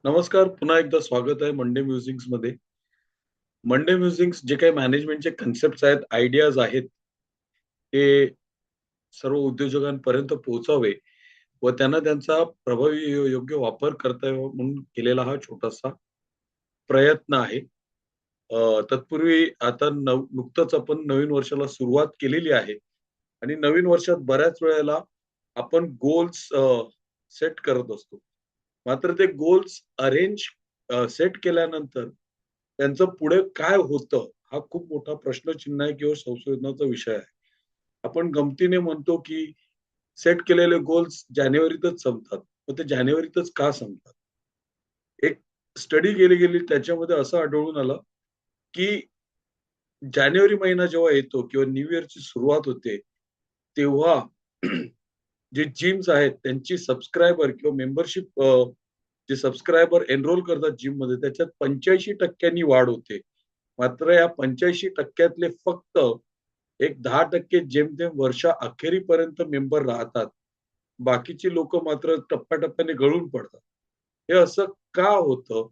नमस्कार. पुन्हा एकदा स्वागत आहे मंडे म्युझिक्स मध्ये. मंडे म्युझिक्स जे काही मॅनेजमेंटचे कन्सेप्ट्स आहेत, आयडियाज आहेत, ते सर्व उद्योजकांपर्यंत पोहोचावे व त्यांना त्यांचा प्रभावी योग्य वापर करता यावा म्हणून केलेला हा छोटासा प्रयत्न आहे. तत्पूर्वी आता नुकतंच आपण नवीन वर्षाला सुरुवात केलेली आहे आणि नवीन वर्षात बऱ्याच वेळेला आपण गोल्स सेट करत असतो. मात्र ते गोल्स सेट केल्यानंतर त्यांचं पुढे काय होतं, हा खूप मोठा प्रश्नचिन्ह आहे किंवा संशोधनाचा विषय आहे. आपण गमतीने म्हणतो, की सेट केलेले गोल्स जानेवारीतच संपतात. मग ते जानेवारीतच का संपतात? एक स्टडी केली गेली त्याच्यामध्ये असं आढळून आलं, की जानेवारी महिना जेव्हा येतो किंवा न्यू इयरची सुरुवात होते, तेव्हा जे जिम्स आहेत त्यांची सबस्क्रायबर किंवा मेंबरशिप जे सबस्क्रायबर एनरोल करतात जिममध्ये त्याच्यात 85% वाढ होते. मात्र या 85% फक्त एक 10% जेमतेम वर्षाअखेरीपर्यंत मेंबर राहतात. बाकीची लोकं मात्र टप्प्याटप्प्याने गळून पडतात. हे असं का होतं?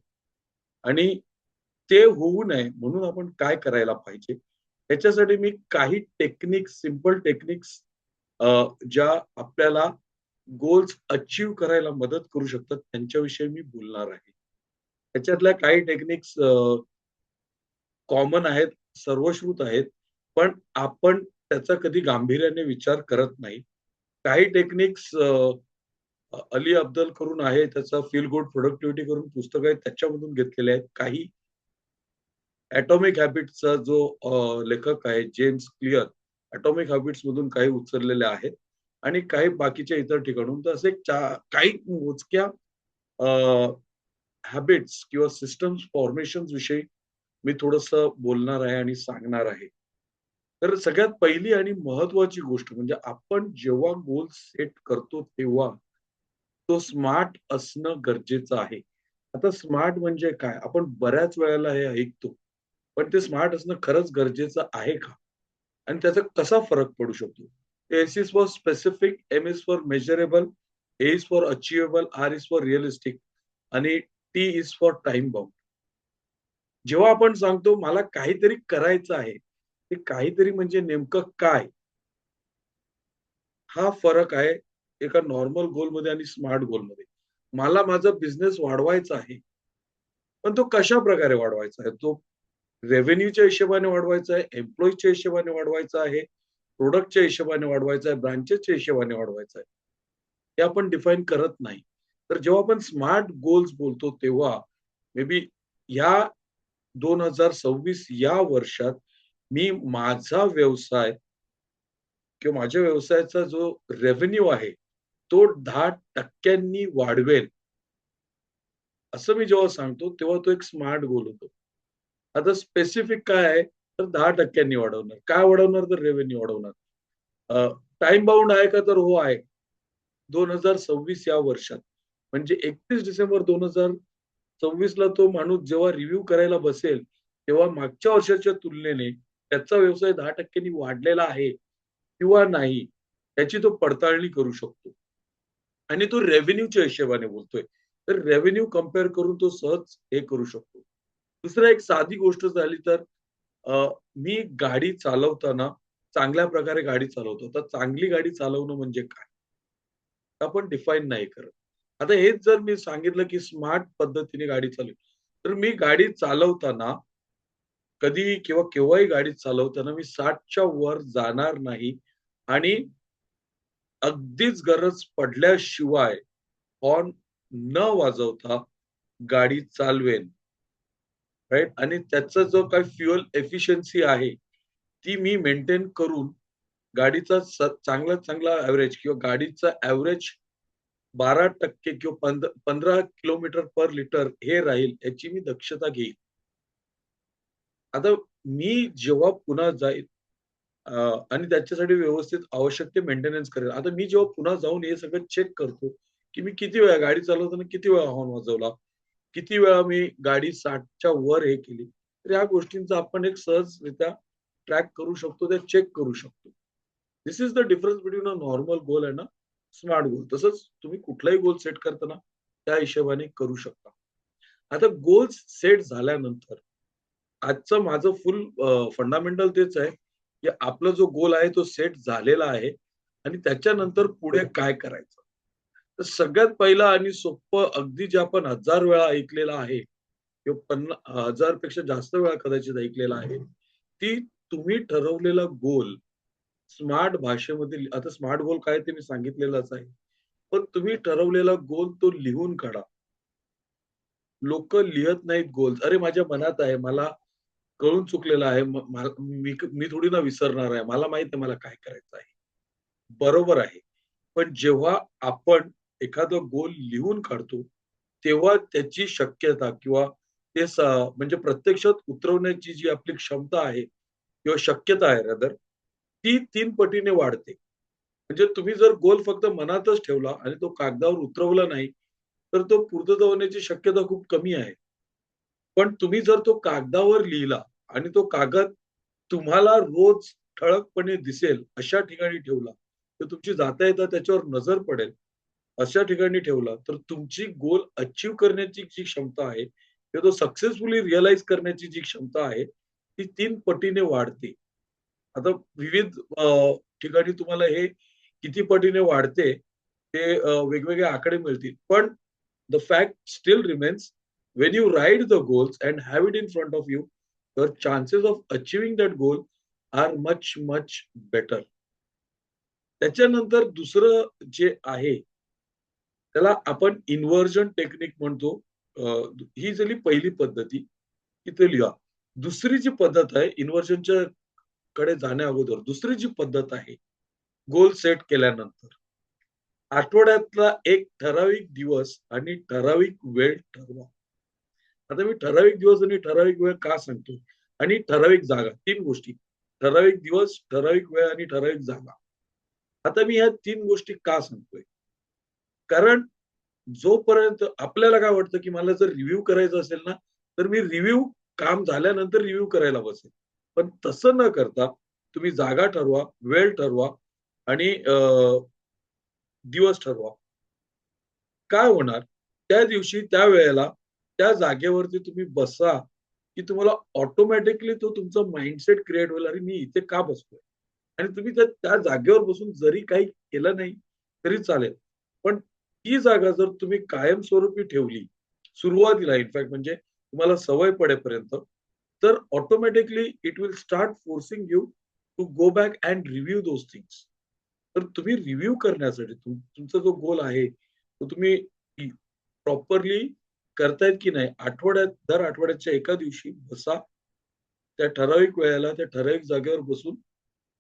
आणि ते होऊ नये म्हणून आपण काय करायला पाहिजे? ह्याच्यासाठी मी काही टेक्निक्स, सिंपल टेक्निक्स ज्या आपल्याला गोल्स अचीव्ह करायला मदत करू शकतात, त्यांच्याविषयी मी बोलणार आहे. त्याच्यातल्या काही टेक्निक्स कॉमन आहेत, सर्वश्रुत आहेत, पण आपण त्याचा कधी गांभीर्याने विचार करत नाही. काही टेक्निक्स अली अब्दल करून आहे, त्याचा फील गुड प्रोडक्टिव्हिटी करून पुस्तकं आहेत, त्याच्यामधून घेतलेले आहेत. काही एटॉमिक हॅबिट्सचा जो लेखक आहे जेम्स क्लिअर, एटॉमिक हॅबिट्स मधून काही उचललेले आहेत आणि काही बाकीच्या इतर ठिकाणून. तर असे काही मोजक्या हॅबिट्स किंवा सिस्टम्स फॉर्मेशन्स विषयी मी थोडंसं बोलणार आहे आणि सांगणार आहे. तर सगळ्यात पहिली आणि महत्त्वाची गोष्ट म्हणजे आपण जेव्हा गोल सेट करतो तेव्हा तो स्मार्ट असणं गरजेचं आहे. आता स्मार्ट म्हणजे काय? आपण बऱ्याच वेळेला हे ऐकतो. पण ते स्मार्ट असणं खरंच गरजेचं आहे का? आणि त्याचा कसा फरक पडू शकतो? S is for specific, M is for measurable, A is for achievable, R is for realistic आणि T is for time bound. जेव्हा आपण सांगतो मला काहीतरी करायचं आहे, ते काहीतरी म्हणजे नेमकं काय? हा फरक आहे एका नॉर्मल गोलमध्ये आणि स्मार्ट गोलमध्ये. मला माझा बिझनेस वाढवायचा आहे. पण तो कशाप्रकारे वाढवायचा आहे? तो रेव्हेन्यूच्या हिशोबाने वाढवायचा आहे, एम्प्लॉईजच्या हिशोबाने वाढवायचा आहे, प्रॉडक्टच्या हिशोबाने वाढवायचा आहे, ब्रांचेसच्या हिशोबाने वाढवायचा आहे. ते आपण डिफाईन करत नाही. तर जेव्हा आपण स्मार्ट गोल्स बोलतो तेव्हा मे बी ह्या 2026 या वर्षात मी माझा व्यवसाय किंवा माझ्या व्यवसायाचा जो रेव्हेन्यू आहे, तो 10% वाढवेल. असं मी जेव्हा सांगतो, तेव्हा तो एक स्मार्ट गोल होतो. आता स्पेसिफिक काय आहे, तर 10% वाढवणार. काय वाढवणार? तर रेव्हेन्यू वाढवणार. अ, टाईम बाउंड आहे का? तर हो आहे. 2026 या वर्षात. म्हणजे 31 डिसेंबर 2026 ला तो माणूस जेव्हा रिव्ह्यू करायला बसेल, तेव्हा मागच्या वर्षाच्या तुलनेने त्याचा व्यवसाय 10% वाढलेला आहे किंवा नाही, याची तो पडताळणी करू शकतो. आणि तो रेव्हेन्यूच्या हिशोबाने बोलतोय. तर रेव्हेन्यू कंपेअर करून तो सहज हे करू शकतो. दुसरं एक साधी गोष्ट झाली तर मी गाडी चालवताना चांगल्या प्रकारे गाडी चालवतो. तर चांगली गाडी चालवणं म्हणजे काय? आपण डिफाईन नाही करत. आता हेच जर मी सांगितलं, की स्मार्ट पद्धतीने गाडी चालवली, तर मी गाडी चालवताना कधीही किंवा केव्हाही गाडी चालवताना मी 60च्या वर जाणार नाही आणि अगदीच गरज पडल्याशिवाय हॉर्न न वाजवता गाडी चालवेन, राइट? आणि त्याचा जो काही फ्युअल एफिशियन्सी आहे, ती मी मेंटेन करून गाडीचा चांगल्यात चांगला एव्हरेज किंवा गाडीचा एव्हरेज 12% किंवा 15 किलोमीटर पर लिटर हे राहील याची मी दक्षता घेईल. आता मी जेव्हा पुन्हा जाईल अ, आणि त्याच्यासाठी व्यवस्थित आवश्यक ते मेंटेनन्स करेल. आता मी जेव्हा पुन्हा जाऊन हे सगळं चेक करतो, की मी किती वेळा गाडी चालवताना किती वेळा हॉर्न वाजवला, किती वेळा मी गाडी 60च्या वर हे केली. तर या गोष्टींचा आपण एक सहजरित्या ट्रॅक करू शकतो, ते चेक करू शकतो. This is the difference between a normal goal and a smart गोल. तसंच तुम्ही कुठलाही गोल सेट करताना त्या हिशोबाने करू शकता. आता गोल्स सेट झाल्यानंतर आजचं माझं फुल फंडामेंटल तेच आहे, की आपला जो गोल आहे तो सेट झालेला आहे आणि त्याच्यानंतर पुढे काय करायचं. तर सगळ्यात पहिलं आणि सोप्पं अगदी जे आपण 1000 वेळा ऐकलेलं आहे किंवा 1000 पेक्षा जास्त वेळा कदाचित ऐकलेलं आहे, ती तुम्ही ठरवलेला गोल स्मार्ट भाषेमध्ये आता स्मार्ट गोल काय ते मी सांगितलेलंच आहे. पण तुम्ही ठरवलेला गोल तो लिहून काढा. लोकं लिहत नाहीत गोल्स. अरे माझ्या मनात आहे, मला कळून चुकलेलं आहे. मी थोडी ना विसरणार आहे. मला माहित आहे मला काय करायचं आहे. बरोबर आहे. पण जेव्हा आपण एखादं गोल लिहून काढतो, तेव्हा त्याची शक्यता किंवा ते म्हणजे प्रत्यक्षात उतरवण्याची जी आपली क्षमता आहे किंवा शक्यता आहे रादर, ती 3 पटीने वाढते. म्हणजे तुम्ही जर गोल फक्त मनातच ठेवला आणि तो कागदावर उतरवला नाही, तर तो पूर्तता होण्याची शक्यता खूप कमी आहे. पण तुम्ही जर तो कागदावर लिहिला आणि तो कागद तुम्हाला रोज ठळकपणे दिसेल अशा ठिकाणी ठेवला, तर तुमची जाता-येता त्याच्यावर नजर पडेल, अशा ठिकाणी ठेवला, तर तुमची गोल अचीव्ह करण्याची जी क्षमता आहे किंवा तो सक्सेसफुली रिअलाईज करण्याची जी क्षमता आहे, ती 3 पटीने वाढते. आता विविध ठिकाणी तुम्हाला हे किती पटीने वाढते, ते वेगवेगळे आकडे मिळतील. पण the fact still remains when you write the goals and have it in front of you, your chances of achieving that goal are much, much better. त्याच्यानंतर दुसरं जे आहे, त्याला आपण इन्व्हर्जन टेक्निक म्हणतो. अ, ही झाली पहिली पद्धती, की ते लिहा. दुसरी जी पद्धत आहे इन्व्हर्जनच्या कडे जाण्या अगोदर दुसरी जी पद्धत आहे, गोल सेट केल्यानंतर, आठवड्यातला एक ठराविक दिवस आणि ठराविक वेळ ठरवा. आता मी ठराविक दिवस आणि ठराविक वेळ का सांगतो? आणि ठराविक जागा 3 गोष्टी. ठराविक दिवस, ठराविक वेळ आणि ठराविक जागा. आता मी ह्या 3 गोष्टी का सांगतोय? कारण जोपर्यंत आपल्याला काय वाटतं, की मला जर रिव्ह्यू करायचं असेल ना, तर मी रिव्ह्यू काम झाल्यानंतर रिव्ह्यू करायला बसेल. पण तसं न करता तुम्ही जागा ठरवा, वेळ ठरवा आणि दिवस ठरवा. काय होणार? त्या दिवशी, त्या वेळेला, त्या जागेवरती तुम्ही बसा, की तुम्हाला ऑटोमॅटिकली तो तुमचा माइंडसेट क्रिएट होईल, "अरे, मी इथे का बसलोय?" आणि तुम्ही त्या त्या जागेवर बसून जरी काही केलं नाही, तरी चालेल. पण ती जागा जर तुम्ही कायमस्वरूपी ठेवली, सुरुवातीला इनफॅक्ट म्हणजे तुम्हाला सवय पडेपर्यंत, तर automatically it will start forcing you to go back and review those things. तर तुम्ही रिव्ह्यू करण्यासाठी तुमचा जो गोल आहे, तो तुम्ही प्रॉपरली करतायत की नाही, दर आठवड्याच्या एका दिवशी बसा. त्या ठराविक वेळेला, त्या ठराविक जागेवर बसून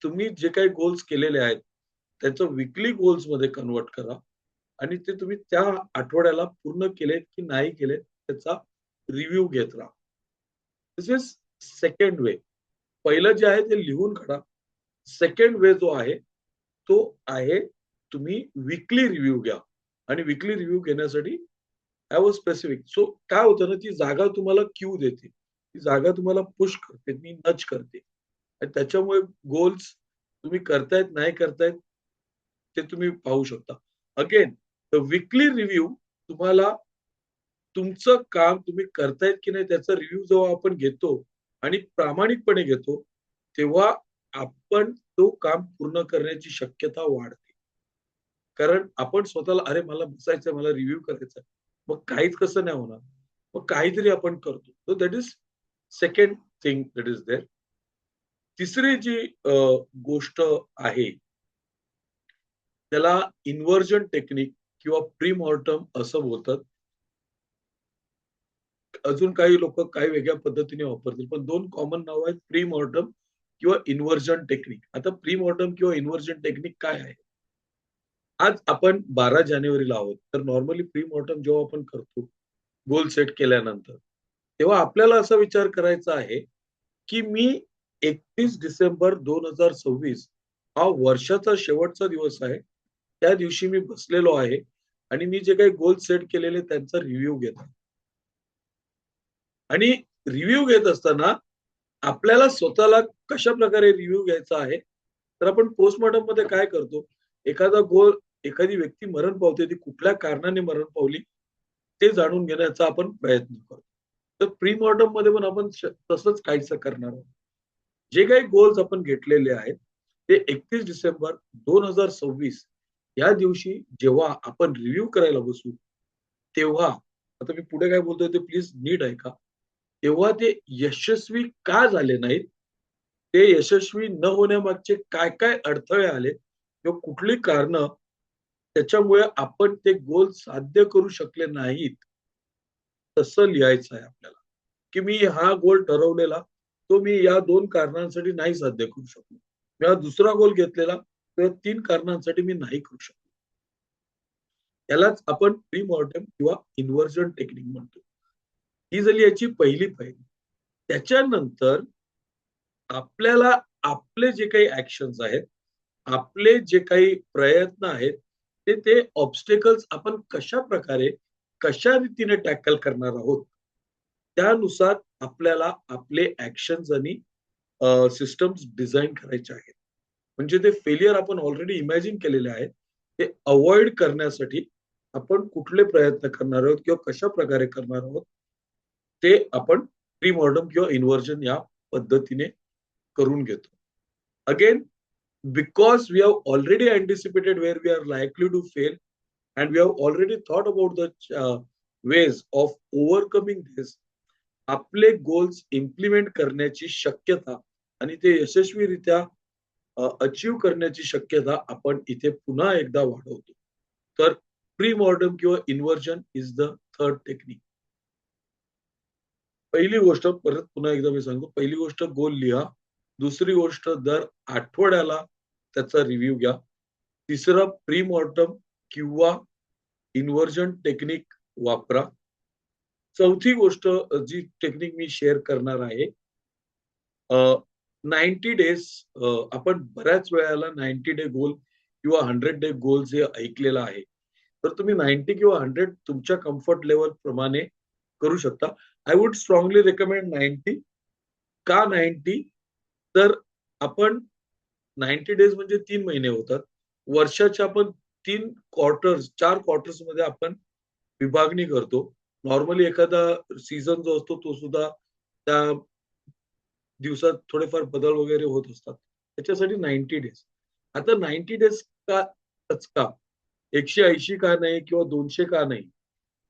तुम्ही जे काही गोल्स केलेले आहेत, त्याचं वीकली गोल्समध्ये कन्व्हर्ट करा आणि ते तुम्ही त्या आठवड्याला पूर्ण केलेत की नाही केलेत, त्याचा रिव्ह्यू घेत राहा. दिस इज सेकंड वे. पहिलं जे आहे ते लिहून काढा. सेकंड वे जो आहे, तो आहे तुम्ही वीकली रिव्ह्यू घ्या आणि वीकली रिव्ह्यू घेण्यासाठी हॅव अ स्पेसिफिक. सो काय होतं ना, ती जागा तुम्हाला क्यू देते. ती जागा तुम्हाला पुश करते, ती नच करते. आणि त्याच्यामुळे गोल्स तुम्ही करतायत, नाही करतायत, ते तुम्ही पाहू शकता. अगेन वीकली रिव्ह्यू तुम्हाला तुमचं काम तुम्ही करतायत की नाही त्याचा रिव्ह्यू जेव्हा आपण घेतो आणि प्रामाणिकपणे घेतो, तेव्हा आपण तो काम पूर्ण करण्याची शक्यता वाढते. कारण आपण स्वतःला "अरे मला बसायचंय, मला रिव्ह्यू करायचा मग काहीच कसं नाही होणार. मग काहीतरी आपण करतो. So that is second thing that is there. तिसरी जी गोष्ट आहे, त्याला इन्व्हर्जन टेक्निक किंवा प्री-मॉर्टम असं बोलतात. अजून काही लोकं काही वेगळ्या पद्धतीने वापरतील. पण 2 कॉमन नावं आहेत प्री-मॉर्टम किंवा इन्व्हर्जन टेक्निक. आता प्री-मॉर्टम किंवा इन्व्हर्जन टेक्निक काय आहे? आज आपण 12 जानेवारीला आहोत. तर नॉर्मली प्री-मॉर्टम जेव्हा आपण करतो, गोल सेट केल्यानंतर, तेव्हा आपल्याला असा विचार करायचा आहे, की मी 31 डिसेंबर 2026 हा वर्षाचा शेवटचा दिवस आहे. त्या दिवशी मी बसलेलो आहे आणि मी जे काही गोल सेट केलेले त्यांचा रिव्ह्यू घेत आहे. आणि रिव्ह्यू घेत असताना आपल्याला स्वतःला कशाप्रकारे रिव्ह्यू घ्यायचा आहे, तर आपण पोस्टमॉर्टममध्ये काय करतो, एखादा गोल एखादी व्यक्ती मरण पावते, ती कुठल्या कारणाने मरण पावली, ते जाणून घेण्याचा आपण प्रयत्न करतो. तर प्री मॉर्टम मध्ये पण आपण तसंच काहीसं करणार आहोत. जे काही गोल्स आपण घेतलेले आहेत ते 31 डिसेंबर 2026 या दिवशी जेव्हा आपण रिव्ह्यू करायला बसू, तेव्हा आता मी पुढे काय बोलतोय ते प्लीज नीट ऐका. तेव्हा ते यशस्वी का झाले नाहीत, ते यशस्वी न होण्यामागचे काय-काय अडथळे आले किंवा कुठली कारणं त्याच्यामुळे आपण ते गोल साध्य करू शकले नाहीत, तसं लिहायचं आहे आपल्याला, की मी हा गोल ठरवलेला, तो मी या 2 कारणांसाठी नाही साध्य करू शकलो. मी हा दुसरा गोल घेतलेला, तर 3 कारणांसाठी मी नाही करू शकलो. यालाच आपण प्री-मॉर्टेम किंवा इन्व्हर्जन टेक्निक म्हणतो. ही झाली याची पहिली पायरी. त्याच्यानंतर आपल्याला आपले जे काही ॲक्शन्स आहेत, आपले जे काही प्रयत्न आहेत, ते ऑब्स्टॅकल्स आपण कशाप्रकारे, कशा रीतीने टॅकल करणार आहोत, त्यानुसार आपल्याला आपले ॲक्शन्स आणि सिस्टम्स डिझाइन करायचे आहेत. म्हणजे ते फेल्युअर आपण ऑलरेडी इमॅजिन केलेले आहेत. ते अव्हॉइड करण्यासाठी आपण कुठले प्रयत्न करणार आहोत किंवा कशाप्रकारे करणार आहोत, ते आपण प्री-मॉर्टम किंवा इन्व्हर्जन या पद्धतीने करून घेतो. Again, because we have already anticipated where we are likely to fail and we have already thought about the ways of overcoming this, आपले गोल्स इम्प्लिमेंट करण्याची शक्यता आणि ते यशस्वीरित्या अचीव्ह करण्याची शक्यता आपण इथे पुन्हा एकदा वाढवतो. तर प्री मॉर्टम किंवा inversion is the third technique. पहिली गोष्ट परत पुन्हा एकदा मी सांगतो. पहिली गोष्ट गोल लिहा. दुसरी गोष्ट दर आठवड्याला त्याचा रिव्ह्यू घ्या. तिसरं प्री मॉर्टम किंवा इन्व्हर्जन टेक्निक वापरा. चौथी गोष्ट जी टेक्निक मी शेअर करणार आहे, 90 डेज आपण बऱ्याच वेळेला 90 डे गोल किंवा 100 डे गोल जे ऐकलेलं आहे. तर तुम्ही 90 किंवा 100 तुमच्या कम्फर्ट लेव्हल प्रमाणे करू शकता. I would strongly recommend 90. का 90? तर आपण 90 डेज म्हणजे 3 महिने होतात. वर्षाच्या आपण 3 क्वार्टर्स, 4 क्वार्टर्समध्ये आपण विभागणी करतो. नॉर्मली एखादा सीझन जो असतो तो सुद्धा त्या दिवसात थोडेफार बदल वगैरे होत असतात. त्याच्यासाठी 90 डेज. आता 90 डेज काच का? 180 का नाही किंवा 200 का नाही?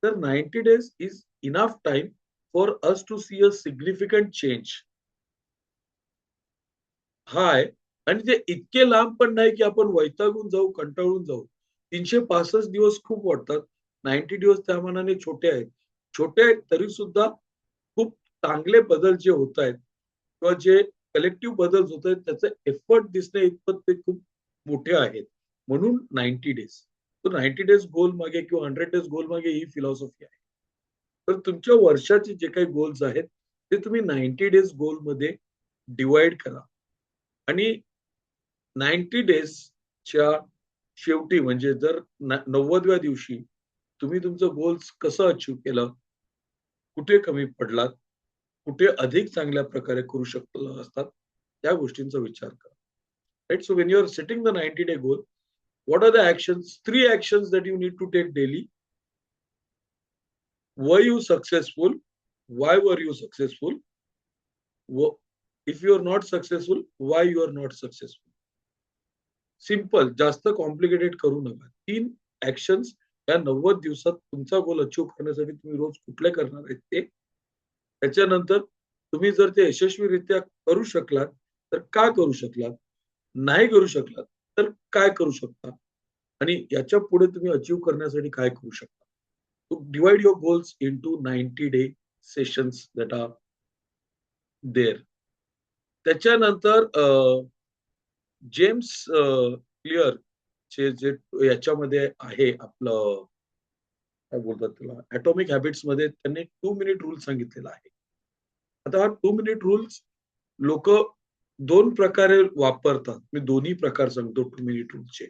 तर 90 days is enough time for us to see a significant change. हा आहे आणि ते इतके लांब पण नाही, की आपण वैतागून जाऊ, कंटाळून जाऊ. 365 दिवस खूप वाटतात. 90 दिवस त्या मानाने छोटे आहेत. छोटे आहेत तरी सुद्धा खूप चांगले बदल जे होतायत किंवा जे कलेक्टिव्ह बदल होत आहेत त्याचे एफर्ट दिसणे इतपत ते खूप मोठे आहेत. म्हणून 90 डेज. तर 90 डेज गोल मागे किंवा 100 डेज गोल मागे ही फिलॉसॉफी आहे. तर तुमच्या वर्षाचे जे काही गोल्स आहेत, ते तुम्ही 90 डेज गोलमध्ये डिव्हाईड करा आणि 90 डेजच्या शेवटी म्हणजे जर 90व्या दिवशी तुम्ही तुमचं गोल्स कसं अचीव्ह केलं, कुठे कमी पडलात, कुठे अधिक चांगल्या प्रकारे करू शकला असतात, त्या गोष्टींचा विचार करा. Right? So when you are setting the 90 day goal, what are the actions, 3 actions that you need to take daily? Were you successful? Why were you successful? If you are not successful, why you are not successful? Simple, जास्त complicated करू नका. 3 actions या 90 दिवसात तुमचा गोल achieve करण्यासाठी तुम्ही रोज कुठले करणार आहेत ते. त्याच्यानंतर तुम्ही जर ते यशस्वीरित्या करू शकलात, तर का करू शकलात? नाही करू शकलात, तर काय करू शकता? आणि याच्या पुढे तुम्ही अचीव्ह करण्यासाठी काय करू शकता? तो divide your goals into 90 day sessions that are there. त्याच्यानंतर जेम्स क्लिअर चे जे याच्यामध्ये आहे आपलं काय बोलतात त्याला ॲटॉमिक हॅबिट्समध्ये त्यांनी 2 मिनिट रूल सांगितलेला आहे. आता हा 2 मिनिट रूल्स लोकं 2 प्रकारे वापरतात. मी दोन्ही प्रकार सांगतो 2 मिनिट रूलचे.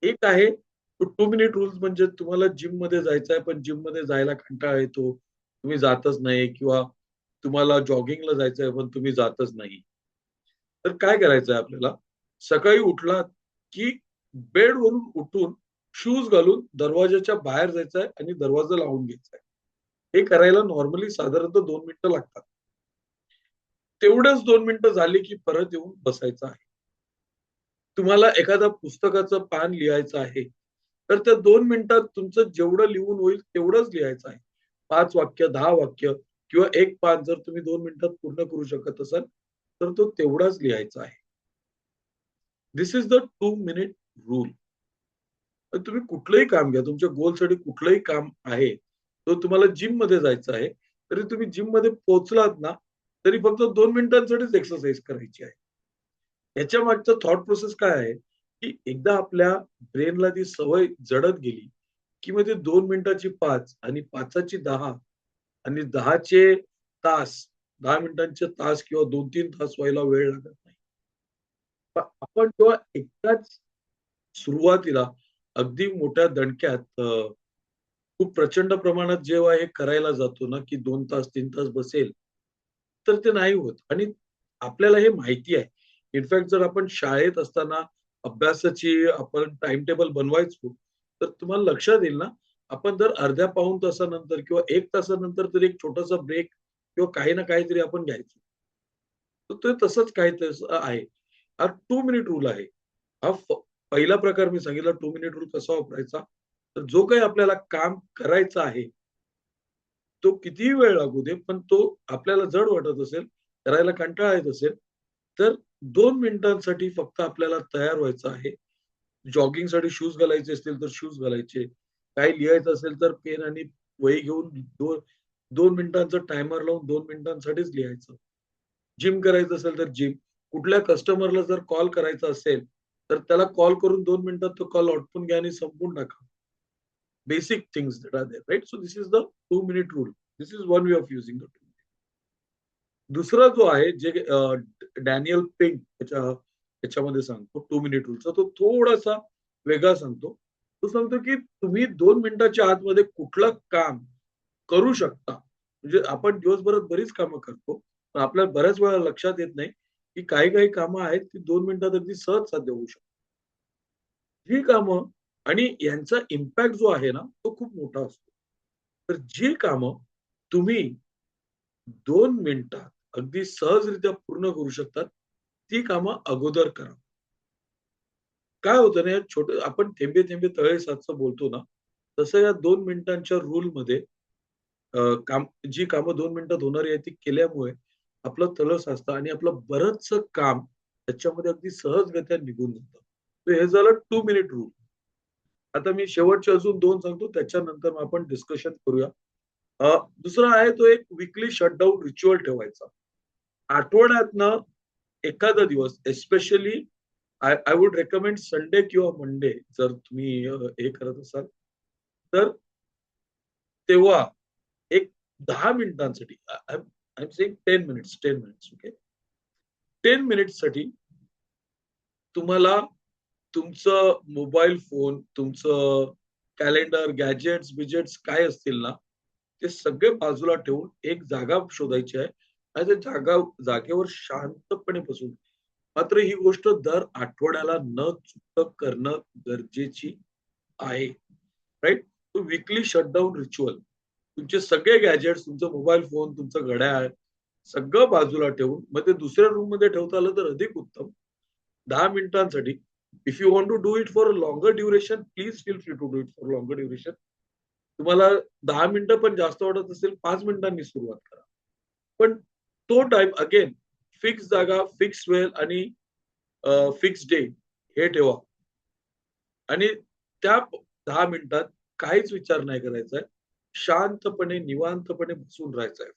एक आहे तो 2 मिनिट रूल्स म्हणजे तुम्हाला जिममध्ये जायचं आहे, पण जिममध्ये जायला कंटाळा येतो. तुम्ही जातच नाही किंवा तुम्हाला जॉगिंगला जायचं आहे, पण तुम्ही जातच नाही. तर काय करायचंय आपल्याला? सकाळी उठलात, की बेडवरून उठून शूज घालून दरवाजाच्या बाहेर जायचं आहे आणि दरवाजा लावून घ्यायचा आहे. हे करायला नॉर्मली साधारणतः 2 मिनिटं लागतात. तेवढंच 2 मिनिटं झाली की परत येऊन बसायचं आहे. तुम्हाला एखादा पुस्तकाचं पान लिहायचं आहे, तर त्या 2 मिनिटात तुमचं जेवढं लिहून होईल तेवढंच लिहायचं आहे. 5 वाक्य, 10 वाक्य किंवा एक पान जर तुम्ही 2 मिनिटात पूर्ण करू शकत असाल, तर तो तेवढाच लिहायचा आहे. This is the 2 minute rule. तुम्ही कुठलंही काम घ्या, तुमच्या गोलसाठी कुठलंही काम आहे, तो तुम्हाला जिममध्ये जायचं आहे, तरी तुम्ही जिममध्ये पोहोचलात ना, तरी फक्त 2 मिनिटांसाठीच एक्सरसाइज करायची आहे. याच्या मागचं थॉट प्रोसेस काय आहे, की एकदा आपल्या ब्रेनला ती सवय जडत गेली, की मग ते 2 मिनिटाची 5 आणि 5ची 10 आणि 10चे तास, 10 मिनिटांचे तास किंवा 2-3 तास व्हायला वेळ लागत नाही. आपण जेव्हा एकदाच सुरुवातीला अगदी मोठ्या दणक्यात खूप प्रचंड प्रमाणात जेव्हा हे करायला जातो ना, की 2 तास, 3 तास बसेल, तर ते नाही होत आणि आपल्याला हे माहिती आहे. इनफॅक्ट जर आपण शाळेत असताना अभ्यासाची आपण टाईम टेबल बनवायचो, तर तुम्हाला लक्षात येईल ना, आपण जर अर्ध्या पाऊण तासानंतर किंवा 1 तासानंतर तरी एक छोटासा ब्रेक किंवा काही ना काहीतरी आपण घ्यायचो. तर ते तसंच काही तसं आहे. हा 2 मिनिट रूल आहे. हा पहिला प्रकार मी सांगितला 2 मिनिट रूल कसा वापरायचा. तर जो काही आपल्याला काम करायचं आहे, तो कितीही वेळ लागू दे, पण तो आपल्याला जड वाटत असेल, करायला कंटाळा येत असेल, तर 2 मिनिटांसाठी फक्त आपल्याला तयार व्हायचं आहे. जॉगिंगसाठी शूज घालायचे असतील तर शूज घालायचे. काही लिहायचं असेल तर पेन आणि वही घेऊन 2 मिनिटांचा टायमर लावून 2 मिनिटांसाठीच लिहायचं. जिम करायचं असेल तर जिम. कुठल्या कस्टमरला जर कॉल करायचा असेल, तर त्याला कॉल करून 2 मिनिटात तो कॉल आटपून घ्या आणि संपवून टाका. Basic things that are there, right? So this is the 2 minute rule. This is one way of using the 2 minute. दुसरा जो आहे जे डॅनियल पिंक त्याच्यामध्ये सांगतो 2 मिनिट रूलचा तो थोडासा वेगळा सांगतो. तो सांगतो की तुम्ही 2 मिनिटाच्या आतमध्ये कुठलं काम करू शकता. म्हणजे आपण दिवसभरात बरीच कामं करतो. पण आपल्याला बऱ्याच वेळा लक्षात येत नाही, की काही-काही कामं आहेत ती 2 मिनिटात अगदी सहज साध्य होऊ शकतात. ही कामं आणि यांचा इम्पॅक्ट जो आहे ना, तो खूप मोठा असतो. तर जी कामं तुम्ही 2 मिनिटात अगदी सहजरित्या पूर्ण करू शकतात, ती कामं अगोदर करा. काय होतं ना, छोटं आपण "थेंबे थेंबे तळे साचे" बोलतो ना, तसं या 2 मिनिटांच्या रूलमध्ये जी कामं 2 मिनिटात होणारी आहेत, ती केल्यामुळे आपलं तळ साचतं आणि आपलं बरचसं काम त्याच्यामध्ये अगदी सहजगत्या निघून जातं. तर हे झालं 2 मिनिट रूल. आता मी शेवटचे अजून 2 सांगतो, त्याच्यानंतर मग आपण डिस्कशन करूया. दुसरा आहे तो एक वीकली शटडाउन रिच्युअल ठेवायचा. आठवड्यातनं एखादा दिवस especially I would recommend Sunday किंवा मंडे जर तुम्ही हे करत असाल, तर तेव्हा एक 10 मिनिटांसाठी I am saying 10 minutes, 10 minutes okay. 10 मिनिट्ससाठी तुम्हाला तुमचं मोबाईल फोन, तुमचं कॅलेंडर, गॅजेट्स-बिजेट्स काय असतील ना, ते सगळे बाजूला ठेवून एक जागा शोधायची आहे आणि त्या जागेवर शांतपणे बसून मात्र ही गोष्ट दर आठवड्याला न चुकता करणं गरजेची आहे. राइट? तो वीकली शटडाउन रिच्युअल. तुमचे सगळे गॅजेट्स, तुमचा मोबाईल फोन, तुमचं घड्याळ सगळं बाजूला ठेवून मग ते दुसऱ्या रूममध्ये ठेवता आलं तर अधिक उत्तम. 10 मिनिटांसाठी. If you want to do it for a longer duration, please feel free to do it for longer duration. तुम्हाला 10 मिनिटं पण जास्त वाटत असेल, 5 मिनिटांनी सुरुवात करा. पण तो टाईम अगेन फिक्स जागा, फिक्स वेळ आणि फिक्स डे हे ठेवा. आणि त्या 10 मिनिटात काहीच विचार नाही करायचा आहे. शांतपणे, निवांतपणे बसून राहायचं आहे.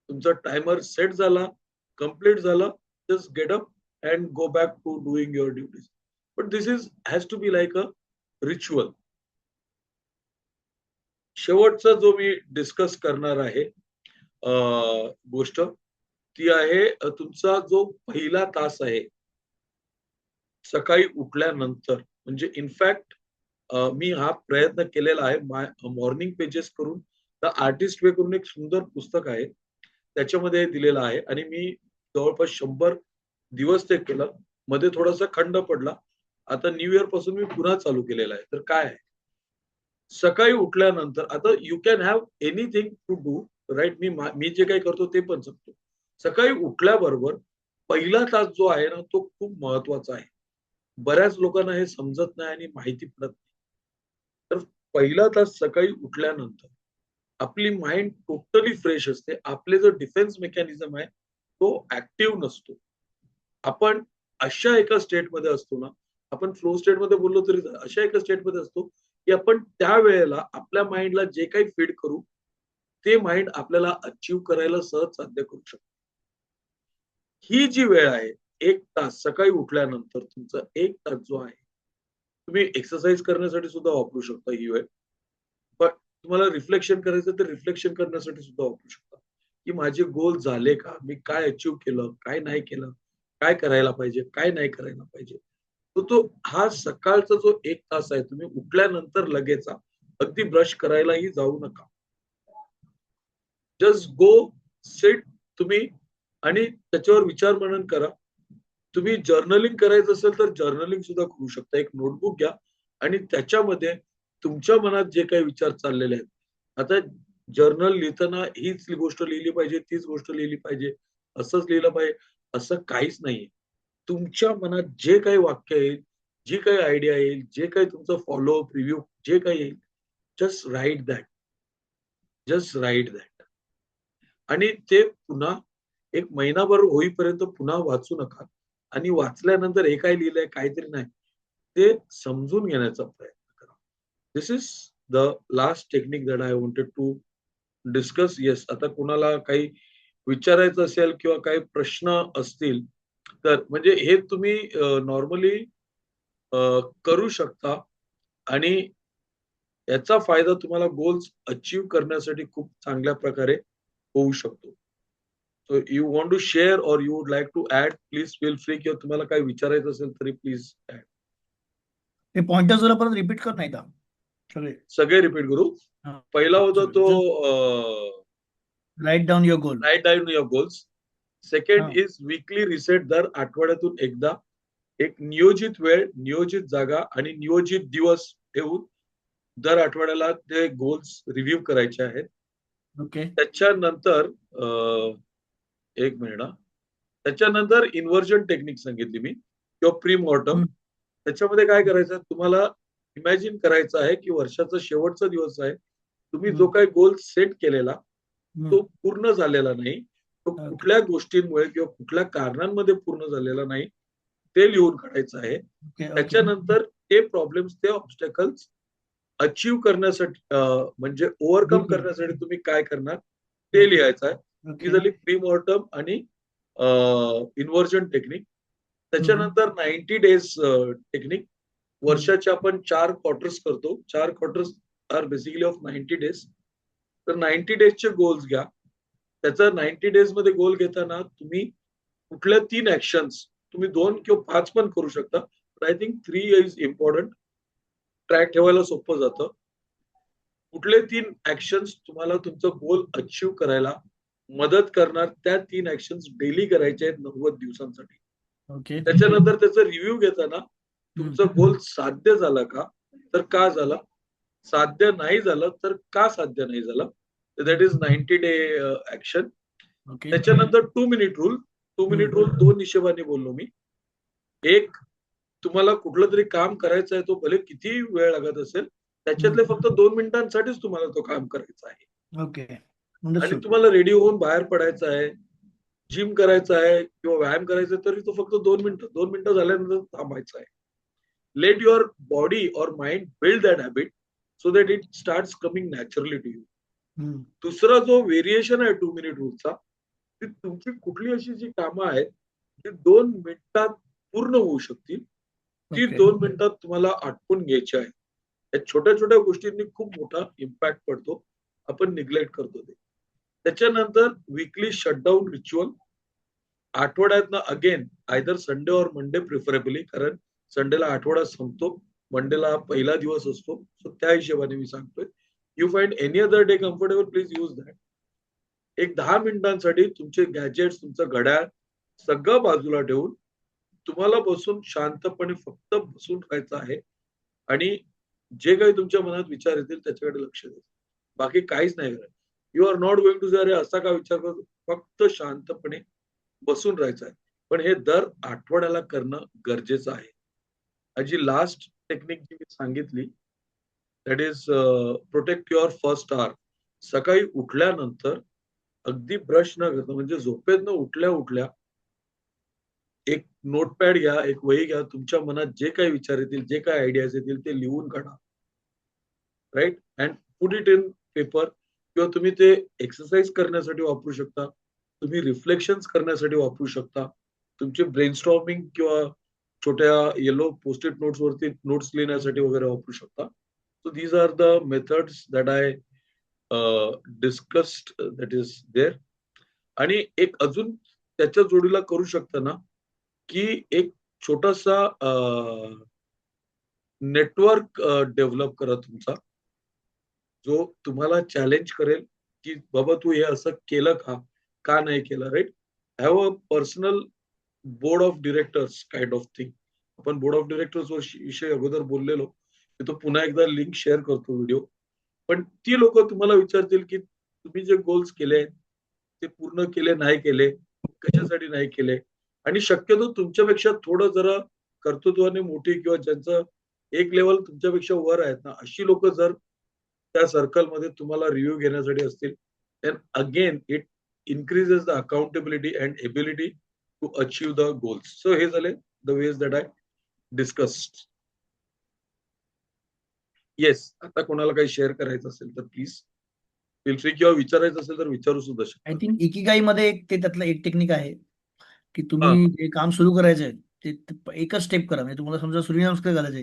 तुमचा टायमर सेट झाला, कंप्लीट झाला, just get up and go back to doing your duties. But this has to be like a ritual. शेवटचा जो मी डिस्कस करणार आहे गोष्ट ती आहे तुमचा जो पहिला तास आहे, सकाळी उठल्यानंतर म्हणजे इनफॅक्ट मी हा प्रयत्न केलेला आहे. मॉर्निंग पेजेस करून द आर्टिस्ट वे करून एक सुंदर पुस्तक आहे. त्याच्यामध्ये दिलेलं आहे आणि मी जवळपास 100 दिवस ते केलं. मध्ये थोडासा खंड पडला. आता न्यू इयर पासून मी पुन्हा चालू केलेला आहे. तर काय आहे, सकाळी उठल्यानंतर आता you can have anything to do right. मी जे काही करतो ते पण सांगतो. सकाळी उठल्याबरोबर पहिला तास जो आहे ना, तो खूप महत्वाचा आहे. बऱ्याच लोकांना हे समजत नाही आणि माहिती पडत नाही. तर पहिला तास सकाळी उठल्यानंतर आपली माइंड टोटली फ्रेश असते. आपले जो डिफेन्स मेकॅनिझम आहे तो ऍक्टिव्ह नसतो. आपण अशा एका स्टेटमध्ये असतो ना, आपण फ्लो स्टेटमध्ये बोललो तरी अशा एका स्टेटमध्ये असतो, की आपण त्यावेळेला आपल्या माइंडला जे काही फीड करू, ते माइंड आपल्याला अचीव्ह करायला सहज साध्य करू शकतो. ही जी वेळ आहे, 1 तास सकाळी उठल्यानंतर तुमचा 1 तास जो आहे, तुम्ही एक्सरसाइज करण्यासाठी सुद्धा वापरू शकता ही वेळ. पण तुम्हाला रिफ्लेक्शन करायचं तर रिफ्लेक्शन करण्यासाठी सुद्धा वापरू शकता, की माझे गोल झाले का? मी काय अचीव्ह केलं? काय नाही केलं? काय करायला पाहिजे? काय नाही करायला पाहिजे? तर तो हा सकाळचा जो 1 तास आहे, तुम्ही उठल्यानंतर लगेच अगदी ब्रश करायलाही जाऊ नका. जस्ट गो, सिट तुम्ही आणि त्याच्यावर विचार मनन करा. तुम्ही जर्नलिंग करायचं असेल तर जर्नलिंग सुद्धा करू शकता. एक नोटबुक घ्या आणि त्याच्यामध्ये तुमच्या मनात जे काही विचार चाललेले आहेत. आता जर्नल लिहिताना हीच गोष्ट लिहिली पाहिजे, तीच गोष्ट लिहिली पाहिजे, असंच लिहिलं पाहिजे, असं काहीच नाहीये. तुमच्या मनात जे काही वाक्य येईल, जी काही आयडिया येईल, जे काही तुमचं फॉलोअप, रिव्ह्यू जे काही येईल, just right that. Just right that. आणि ते पुन्हा एक महिनाभर होईपर्यंत पुन्हा वाचू नका आणि वाचल्यानंतर हे काय लिहिलंय काहीतरी नाही, ते समजून घेण्याचा प्रयत्न करा. This is the last technique that I wanted to discuss. Yes, आता कुणाला काही विचारायचं असेल किंवा काही प्रश्न असतील तर म्हणजे हे तुम्ही नॉर्मली करू शकता आणि याचा फायदा तुम्हाला गोल्स अचीव्ह करण्यासाठी खूप चांगल्या प्रकारे होऊ शकतो. So you want to share or you would like to add, please feel free. किंवा तुम्हाला काही विचारायचं असेल तरी प्लीज ऍड. ते पॉइंटर्स जरा परत रिपीट कर नाही का सगळे. सगळे रिपीट करू. पहिला होता तो write down your goal. Write down your goals. Second is weekly reset. दर आठवड्यातून एकदा एक नियोजित वेळ, नियोजित जागा आणि नियोजित दिवस ठेवून दर आठवड्याला ते गोल्स रिव्ह्यू करायचे आहेत. ओके. त्याच्यानंतर एक मिनिट हा. त्याच्यानंतर इन्व्हर्जन टेक्निक सांगितली मी किंवा प्री मॉर्टम. त्याच्यामध्ये काय करायचं, तुम्हाला इमॅजिन करायचं आहे की वर्षाचा शेवटचा दिवस आहे. तुम्ही जो काही गोल सेट केलेला तो पूर्ण झालेला नाही, तो कुठल्या गोष्टींमुळे किंवा कुठल्या कारणांमध्ये पूर्ण झालेला नाही, ते लिहून काढायचं आहे. त्याच्यानंतर ते प्रॉब्लेम्स, ते ऑब्स्टॅकल्स अचीव्ह करण्यासाठी म्हणजे ओव्हरकम करण्यासाठी तुम्ही काय करणार ते लिहायचं आहे. ही झाली प्री मॉर्टम आणि इन्व्हर्जन टेक्निक. त्याच्यानंतर 90 डेज टेक्निक. वर्षाचे आपण 4 क्वार्टर्स करतो. 4 quarters are basically of 90 days. तर 90 डेजचे गोल्स घ्या. त्याचा 90 डेज मध्ये गोल घेताना तुम्ही कुठल्या 3 ऍक्शन्स, तुम्ही 2 किंवा 5 पण करू शकता. I think 3 is important. Track ठेवायला सोपं जातं. कुठले 3 ऍक्शन्स तुम्हाला तुमचा गोल अचीव्ह करायला मदत करणार, त्या 3 ऍक्शन्स डेली करायचे आहेत 90 दिवसांसाठी. त्याच्यानंतर त्याचा रिव्ह्यू घेताना तुमचा गोल साध्य झाला का, तर का झाला, साध्य नाही झालं तर का साध्य नाही झालं. That is 90 day action. त्याच्यानंतर 2 मिनिट रूल. 2 मिनिट रूल 2 हिशोबाने बोललो मी. एक, तुम्हाला कुठलं तरी काम करायचं आहे, तो भले किती वेळ लागत असेल, त्याच्यातले फक्त 2 मिनिटांसाठीच तुम्हाला तो काम करायचा आहे. ओके. आणि तुम्हाला रेडी होऊन बाहेर पडायचं आहे, जिम करायचं आहे किंवा व्यायाम करायचा तरी तो फक्त 2 मिनिटं झाल्यानंतर थांबायचं आहे. लेट युअर बॉडी और mind build that habit so that it starts coming naturally to you. दुसरा जो व्हेरिएशन आहे 2 मिनिट रूलचा, ती तुमची कुठली अशी जी कामं आहेत जी 2 मिनिटात पूर्ण होऊ शकतील, ती 2 मिनिटात तुम्हाला आटपून घ्यायची आहे. या छोट्या छोट्या गोष्टींनी खूप मोठा इम्पॅक्ट पडतो. आपण निग्लेक्ट करतो ते. त्याच्यानंतर वीकली शटडाऊन रिच्युअल. आठवड्यातनं अगेन आयदर संडे और मंडे प्रिफरेबली, कारण संडेला आठवडा संपतो, मंडेला पहिला दिवस असतो. सो त्या हिशोबाने मी सांगतोय. You find any other day comfortable, please use that. एक 10 मिनिटांसाठी तुमचे गॅजेट्स, तुमचं घड्याळ सगळं बाजूला ठेवून तुम्हाला बसून शांतपणे फक्त बसून राहायचं आहे आणि जे काही तुमच्या मनात विचार येतील त्याच्याकडे लक्ष द्यायचं. बाकी काहीच नाही करायचं. You are not going to say अरे असा का विचार करतो. फक्त शांतपणे बसून राहायचं आहे. पण हे दर आठवड्याला करणं गरजेचं आहे. आणि जी लास्ट टेक्निक जी मी सांगितली that is protect your first hour. सकाळी उठल्यानंतर अगदी ब्रश न करता म्हणजे झोपेतनं उठल्या उठल्या एक नोटपॅड घ्या, एक वही घ्या. तुमच्या मनात जे काही विचार येतील, जे काही आयडियाज येतील ते लिहून काढा. Right? And put it in paper किंवा तुम्ही ते एक्सरसाइज करण्यासाठी वापरू शकता. तुम्ही रिफ्लेक्शन्स करण्यासाठी वापरू शकता. तुमची ब्रेनस्टॉर्मिंग किंवा छोट्या येलो पोस्ट-इट नोट्स वरती नोट्स लिहिण्यासाठी वगैरे वापरू शकता. So these are the methods that I discussed that is there. आणि एक अजून त्याच्या जोडीला करू शकता ना, की एक छोटासा नेटवर्क डेव्हलप करा तुमचा. जो तुम्हाला चॅलेंज करेल, की बाबा तू हे असं केलं का? का नाही केलं? Right? Have a personal board of directors kind of thing. आपण बोर्ड ऑफ डायरेक्टर्स विषयी अगोदर बोललेलो. मी तो पुन्हा एकदा लिंक शेअर करतो व्हिडिओ. पण ती लोकं तुम्हाला विचारतील, की तुम्ही जे गोल्स केले, ते पूर्ण केले, नाही केले, कशासाठी नाही केले? आणि शक्यतो तुमच्यापेक्षा थोडं जरा कर्तृत्वाने मोठी किंवा ज्यांचं एक लेव्हल तुमच्यापेक्षा वर आहेत ना, अशी लोकं जर त्या सर्कलमध्ये तुम्हाला रिव्ह्यू घेण्यासाठी असतील, then again it increases the accountability and ability to achieve the goals. So हे झाले the ways that I discussed. Yes, आता कोणाला काही शेअर करायचं असेल तर प्लीज फील फ्री किंवा विचारायचं असेल तर विचारू सुद्धा आय शकता. थिंक इकिगाईमध्ये एक ते त्यातलं एक टेक्निक आहे, की हां, तुम्ही जे काम सुरू करायचंय ते ते एकच स्टेप करा. म्हणजे तुम्हाला समजा सूर्यनमस्कार घालायचे,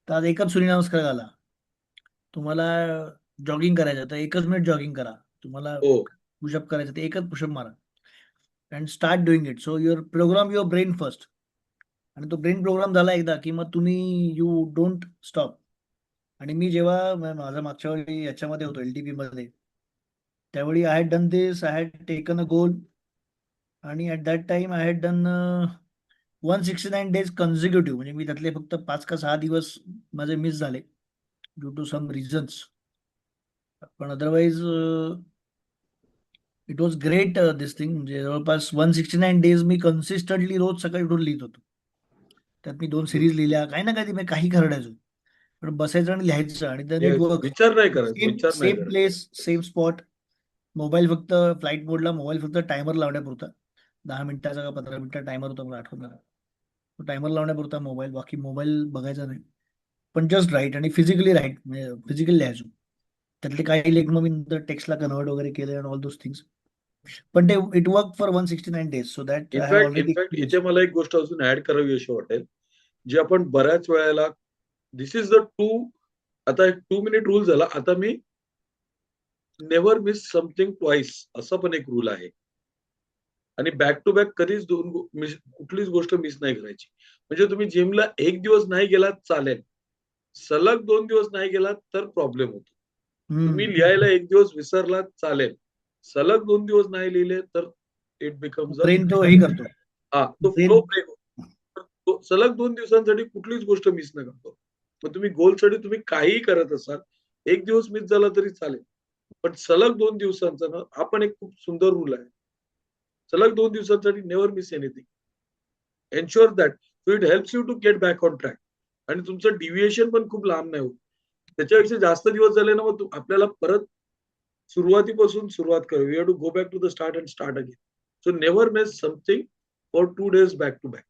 तर आज एकच सूर्यनमस्कार घाला. तुम्हाला जॉगिंग करायचं तर एकच मिनिट जॉगिंग करा. तुम्हाला हो. पुशअप करायचं तर एकच पुशअप मारा. And start doing it. So your program your brain first. आणि तो ब्रेन प्रोग्राम झाला एकदा, की मग तुम्ही यू डोंट स्टॉप. आणि मी जेव्हा माझा मागच्या वेळी याच्यामध्ये होतो LTP मध्ये, त्यावेळी I had done this, I had taken a goal, आणि at that time I had done 169 days consecutive. म्हणजे मी त्यातले फक्त 5 का 6 दिवस माझे मिस झाले ड्यू टू सम रिझन्स. पण otherwise it was great this thing. म्हणजे जवळपास 169 डेज मी कन्सिस्टंटली रोज सकाळी उठून लिहित होतो. त्यात मी 2 सिरीज लिहिल्या, काही ना काही मी काही करडायचो. पण बसायचं आणि लिहायचं, आणि द येस. नेटवर्क विचार नाही करायचा, सेम विचार नाही सेम करायचा. Place same spot. मोबाईल फक्त फ्लाईट मोडला, मोबाईल फक्त टायमर लावण्यापुरता. 10 मिनिटाचा का 15 मिनिटा टायमर होता, मला आठवत नाही. तो टायमर लावण्यापुरता मोबाईल, बाकी मोबाईल बघायचा नाही. पण जस्ट राईट आणि फिजिकली राईट, म्हणजे फिजिकली लिहायचो. त्यातले काही लेख मग मी टेक्स्टला कन्वर्ट वगैरे केले अँड ऑल दोज थिंग्स. पण ते it work for 169 days, so that I have in fact already in fact इथे एक्सपिरियन्स. मला एक गोष्ट अजून ऍड करावी अशी वाटेल, जी आपण बऱ्याच वेळेला दिस इज द आता एक 2 मिनिट रूल झाला. आता मी नेव्हर मिस समथिंग ट्वाइस असा पण एक रूल आहे. आणि बॅक टू बॅक कधीच कुठलीच गोष्ट मिस नाही करायची. म्हणजे तुम्ही जिमला एक दिवस नाही गेलात चालेल. सलग 2 दिवस नाही गेलात तर प्रॉब्लेम होतो. तुम्ही लिहायला एक दिवस विसरलात चालेल. सलग 2 दिवस नाही लिहिले तर इट बिकम्स अ ब्रेन तो हे करतो. तो फ्लो ब्रेन ब्रेक होतो. सलग 2 दिवसांसाठी कुठलीच गोष्ट मिस न करतो. मग तुम्ही गोलसाठी तुम्ही काहीही करत असाल, एक दिवस मिस झाला तरी चालेल. पण सलग 2 दिवसांचा ना हा पण एक खूप सुंदर रूल आहे. सलग 2 दिवसांसाठी never miss anything. Ensure that so it helps you to get back on track. आणि तुमचं डिव्हिएशन पण खूप लांब नाही होत. त्याच्यापेक्षा जास्त दिवस झाले ना मग आपल्याला परत सुरुवातीपासून सुरुवात करावी. You have to go back to the start and start again. So never miss something for 2 days back to back.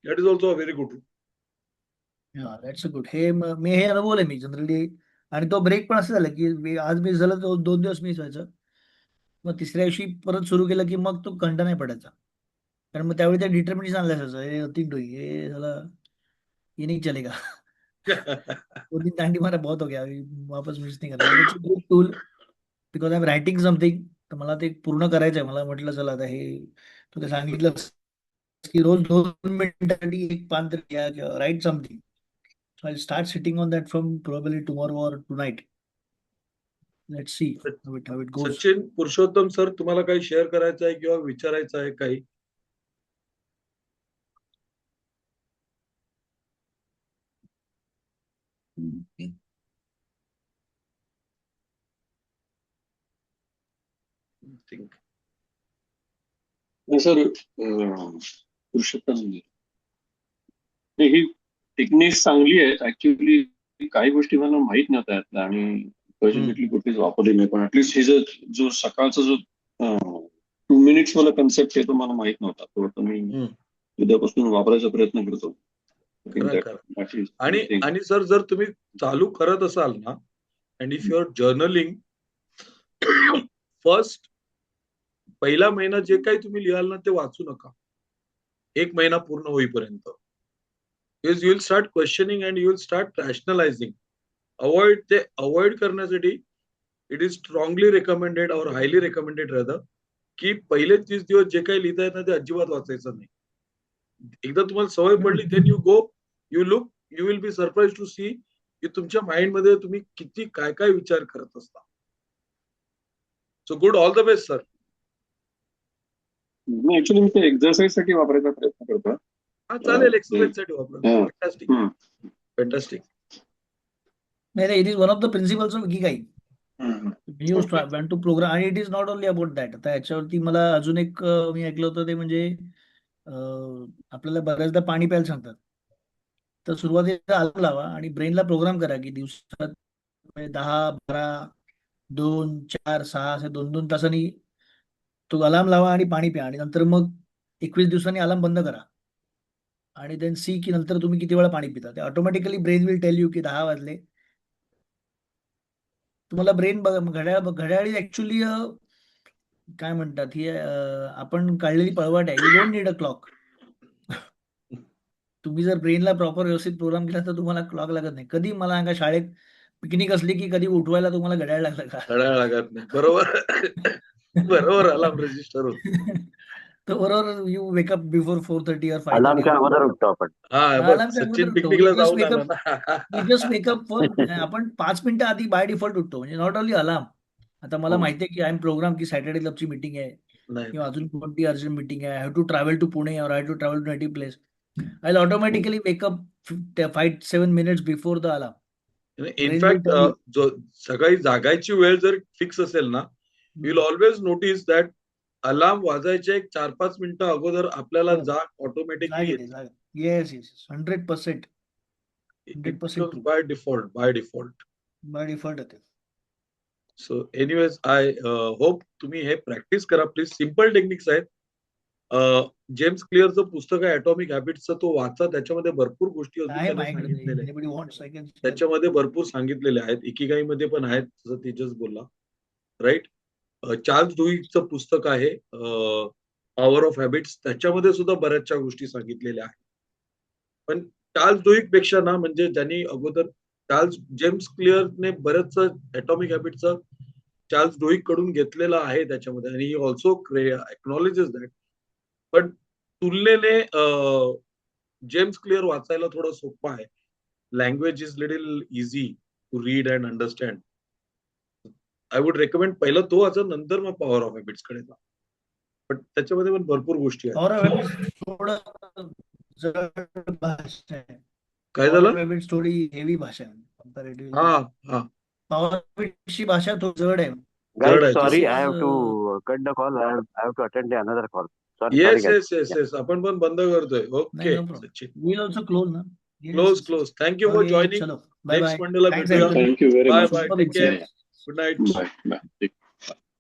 That is also a very good rule. That's a good. मी हे अनुभवलंय मी जनरली. आणि तो break पण असं झालं, की आज मिस झालं तर 2 दिवस मिस व्हायचं. मग तिसऱ्या दिवशी परत सुरू केलं, की मग तो कंटा नाही पडायचा. कारण मग त्यावेळी त्या डिटर्मिनेशन आणलं असायचं, हे नथिंग डुईंग, हे झाला, ये नहीं चलेगा. 2 दिन दांडी मारा बहुत हो गया, अभी वापस मिस नाही करणार. आणि it's a good tool, because I am writing something. तर मला ते पूर्ण करायचं आहे. मला म्हटलं चला आता हे तू ते सांगितलं, की रोज 2 मिनिटांसाठी एक पान तरी घ्या किंवा write something. So I start sitting on that from probably tomorrow or tonight. Let's see how it goes. Sachin Purushottam sir तुम्हाला काही शेअर करायचं आहे किंवा विचारायचं आहे काही? थिंक. सर पुरुषोत्तम ही टेक्निक्स चांगली आहेत ऍक्च्युअली. काही गोष्टी मला माहित नव्हत्या यातल्या आणि फॉर्च्युनेटली कुठलीच वापरली नाही. पण ऍटलीस्ट हे जो सकाळचा जो 2 मिनिट्स मला कन्सेप्ट आहे तो मला माहित नव्हता. तो मी उद्यापासून वापरायचा प्रयत्न करतो. आणि सर जर तुम्ही चालू करत असाल ना, and if you are journaling, first पहिला महिना जे काही तुम्ही लिहाल ना ते वाचू नका 1 महिना पूर्ण होईपर्यंत. You will start questioning and you will start rationalising. Avoid करण्यासाठी इट इज स्ट्रॉंगली रेकमेंडेड और हायली रेकमेंडेड रादर की पहिले 30 दिवस जे काही लिहिता येत ना ते अजिबात वाचायचं नाही. एकदा तुम्हाला सवय पडली then you go, you look, you will be surprise to see की तुमच्या माइंड मध्ये तुम्ही किती काय काय विचार करत असता. So good, all the best sir. Actually मी ते एक्झरसाइज साठी वापरायचा प्रयत्न करतो. हा चालेल, एक्सरसाइज साठी वापरा. Fantastic, fantastic. नाही, it is one of the principles of ikigai. You want to program आणि it is not only about that. आता याच्यावरती मला अजून एक मी ऐकलं होतं ते म्हणजे आपल्याला बऱ्याचदा पाणी प्यायला सांगतात. तर सुरुवातीला अलार्म लावा आणि ब्रेनला प्रोग्राम करा की दिवसात 10, 12, 2, 4, 6 असे 2-2 तासांनी तो अलार्म लावा आणि पाणी प्या आणि नंतर मग 21 दिवसांनी अलार्म बंद करा आणि देन सी की नंतर तुम्ही किती वेळा पाणी पिता. ते automatically brain will tell you की 10 वाजले. तुम्हाला ब्रेन घड्याळी ऍक्च्युली काय म्हणतात ही आपण काढलेली पळवाट आहे. You don't need a clock. तुम्ही जर ब्रेनला प्रॉपर व्यवस्थित प्रोग्राम केला तर तुम्हाला क्लॉक लागत नाही. कधी मला सांगा शाळेत पिकनिक असली की कधी उठवायला तुम्हाला घड्याळ लागलं का? घड्याळ लागत नाही. बरोबर. बरोबर अलार्म रजिस्टर होत. तर बरोबर यू वेकअप बिफोर 4:30 or 5:30. अलार्मच्या अगोदर उठतो आपण. सचिन पिकनिकला जाऊन आला ना. यू जस्ट वेकअप फॉर आपण 5 मिनिटं आधी बाय डिफॉल्ट उठतो. म्हणजे नॉट ओनली अलार्म. आता मला माहिती आहे की आय एम प्रोग्राम की सॅटर्डे क्लबची मीटिंग आहे किंवा अजून कोणती अर्जंट मीटिंग आहे. I have to travel to Pune और I have to travel to native place. I automatically wake up 5-7 minutes before the alarm. In fact जो सकाळी जागायची वेळ जर फिक्स असेल ना, you will always notice that alarm वाजायच्या 4-5 मिनिटं अगोदर आपल्याला जाग ऑटोमॅटिकली येते. येस 100%. बाय डिफॉल्ट येते. सो एनिवेज आय होप तुम्ही हे प्रॅक्टिस करा प्लीज. सिम्पल टेक्निक्स आहेत. जेम्स क्लिअरचं पुस्तक आहे ॲटॉमिक हॅबिट्सचं, तो वाचा. त्याच्यामध्ये भरपूर गोष्टी त्याच्यामध्ये भरपूर सांगितलेले आहेत. इकिगाईमध्ये पण आहेत, जसं तेजस बोलला. राईट. चार्ल्स डुईकचं पुस्तक आहे पॉवर ऑफ हॅबिट्स, त्याच्यामध्ये सुद्धा बऱ्याचशा गोष्टी सांगितलेल्या आहेत. पण चार्ल्स डुईक पेक्षा ना, म्हणजे ज्यांनी अगोदर जेम्स क्लिअरने बरंच ॲटॉमिक हॅबिट्सचं चार्ल्स डुईक कडून घेतलेलं आहे त्याच्यामध्ये, आणि ही ऑल्सो एक्नॉलेजेस दॅट. पण तुलनेने जेम्स क्लिअर वाचायला थोडं सोपं आहे. Language is little easy to read and understand. I would recommend पहिलं तो वाचा, नंतर मग पॉवर ऑफ हॅबिट्स कडे जा. पण त्याच्यामध्ये पण भरपूर गोष्टी आहेत. काय झालं? थोडी हेवी भाषा आहे. हा पॉवर हॅबिट्सची भाषा थोडी जड आहे. Guys, sorry, I have to cut the call. I have to attend another call. Sorry. Yes. आपण पण बंद करतोय. Okay Sachin. We'll also close ना. Close. Thank you for joining. चलो, bye Next bye. Monday ला भेटूया. Thank you very much. Bye. Take care. Good night. Bye.